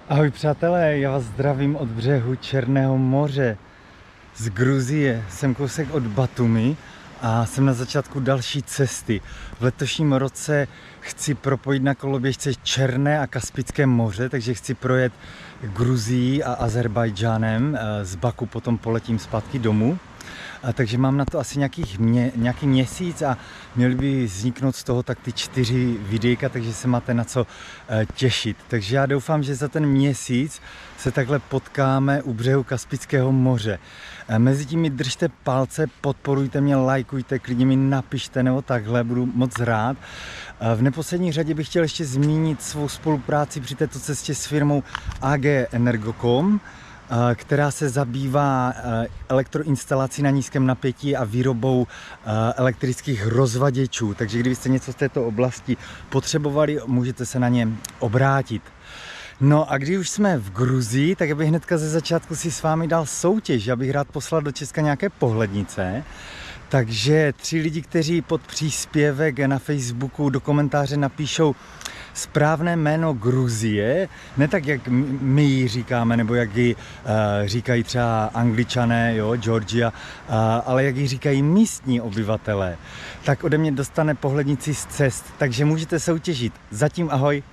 Ahoj přátelé, já vás zdravím od břehu Černého moře z Gruzie. Jsem kousek od Batumi a jsem na začátku další cesty. V letošním roce chci propojit na koloběžce Černé a Kaspické moře, takže chci projet Gruzií a Azerbajdžánem. Z Baku potom poletím zpátky domů. Takže mám na to asi nějaký měsíc a měly by vzniknout z toho tak ty 4 videjka, takže se máte na co těšit. Takže já doufám, že za ten měsíc se takhle potkáme u břehu Kaspického moře. Mezitím mi držte palce, podporujte mě, lajkujte, klidně mi napište nebo takhle, budu moc rád. V neposlední řadě bych chtěl ještě zmínit svou spolupráci při této cestě s firmou AG Energocom, která se zabývá elektroinstalací na nízkém napětí a výrobou elektrických rozvaděčů. Takže kdybyste něco z této oblasti potřebovali, můžete se na ně obrátit. No a když už jsme v Gruzii, tak bych hnedka ze začátku si s vámi dal soutěž. Já bych rád poslal do Česka nějaké pohlednice. Takže 3 lidi, kteří pod příspěvek na Facebooku do komentáře napíšou správné jméno Gruzie, ne tak, jak my ji říkáme, nebo jak ji říkají třeba Angličané, jo, Georgia, ale jak ji říkají místní obyvatelé, tak ode mě dostane pohlednici z cest, takže můžete soutěžit. Zatím ahoj!